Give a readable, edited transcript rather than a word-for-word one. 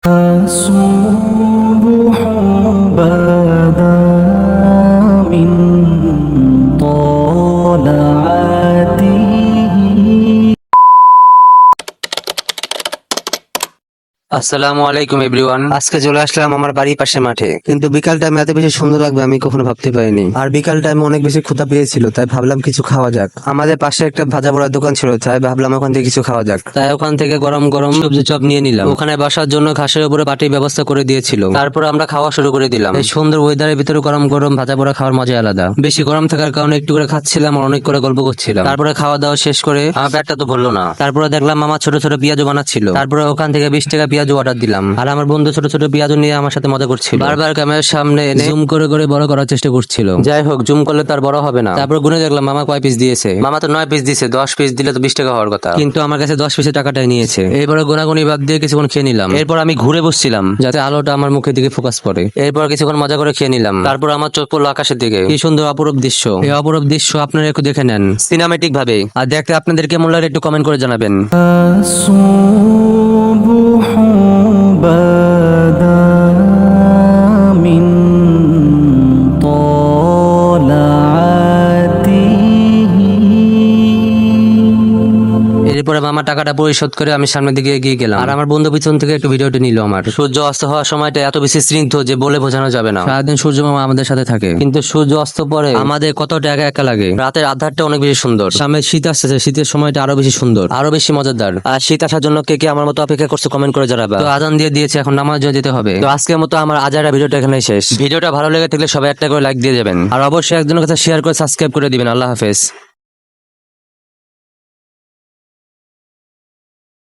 الصبح بدا من طلعته। আসসালামু আলাইকুম এভরিওয়ান। আজকে চলে আসলাম আমার বাড়ির পাশে মাঠে, কিন্তু বিকাল টাইমে এত বেশি সুন্দর লাগবে আমি কখনো ভাবতে পারিনি। আর বিকাল টাইমে অনেক বেশি ক্ষুধা পেয়েছিল, তাই ভাবলাম কিছু খাওয়া যাক। আমাদের পাশে একটা ভাজা পোড়ার দোকান ছিল, তাই ভাবলাম ওখান থেকে কিছু খাওয়া যাক। তাই ওখান থেকে গরম গরম সবজি চপ নিয়ে নিলাম। ওখানে বসার জন্য ঘাসের উপরে পাটির ব্যবস্থা করে দিয়েছিল। তারপর আমরা খাওয়া শুরু করে দিলাম। এই সুন্দর ওয়েদারের ভিতরে গরম গরম ভাজা পোড়া খাওয়ার মজা আলাদা। বেশি গরম থাকার কারণে একটু করে খাচ্ছিলাম আর অনেক করে গল্প করছিলাম। তারপরে খাওয়া দাওয়া শেষ করে আমার পেটটা তো ভরলো না। তারপরে দেখলাম মামা ছোট ছোট পেঁয়াজু বানাচ্ছিল। তারপরে ওখান থেকে 20 টাকা পেঁয়াজু অর্ডার দিলাম। আর আমার বন্ধু ছোট ছোট পেঁয়াজু নিয়ে আমার সাথে মজা করছিল, বারবার ক্যামেরার সামনে এনে জুম করে করে বড় করার চেষ্টা করছিল। যাই হোক, জুম করলে তার বড় হবে না। তারপর গুনে দেখলাম মামা কয় পিস দিয়েছে। মামা তো 9 পিস দিয়েছে, 10 পিস দিলে তো 20 টাকা হওয়ার কথা, কিন্তু আমার কাছে 10 পিসের টাকাটাই নিয়েছে। এরপরে গোনাগুনি বাদ দিয়ে কিছুক্ষণ খেয়ে নিলাম। এরপর আমি ঘুরে বসছিলাম যাতে আলোটা আমার মুখের দিকে ফোকাস করে। এরপর কিছুক্ষণ মজা করে খেয়ে নিলাম। তারপর আমার চোখ পড়লো আকাশের দিকে। কি সুন্দর অপরূপ দৃশ্য। এই অপরূপ দৃশ্য আপনারা একটু দেখে নেন সিনেমেটিক ভাবে। আর দেখতে আপনাদের কেমন লাগে একটু কমেন্ট করে জানাবেন। الصبح بدا من طلعته। এরপরে মামা টাকাটা পরিশোধ করে আমি সামনের দিকে এগিয়ে গেলাম। আর আমার বন্ধু পিছন থেকে একটু ভিডিওটি নিল আমার। সূর্য অস্ত হওয়ার সময়টা এত বেশি স্নিগ্ধ যে বলে বোঝানো যাবে না। সারাদিন সূর্য মামা আমাদের সাথে থাকে, কিন্তু সূর্য অস্ত পরে আমাদের কতটা একা একা লাগে। রাতের আধারটা অনেক বেশি সুন্দর। সামনে শীত আসতেছে, শীতের সময়টা আরো বেশি সুন্দর, আরো বেশি মজাদার। আর শীত আসার জন্য কে কে আমার মতো অপেক্ষা করছে কমেন্ট করে জানাবা। তো আজান দিয়ে দিয়েছে, এখন নামাজ জন্য যেতে হবে। তো আজকের মতো আমার আজারা ভিডিওটা এখানে শেষ। ভিডিওটা ভালো লেগে থাকলে সবাই একটা করে লাইক দিয়ে যাবেন, আর অবশ্যই একজনের কাছে শেয়ার করে সাবস্ক্রাইব করে দিবেন। আল্লাহ হাফেজ।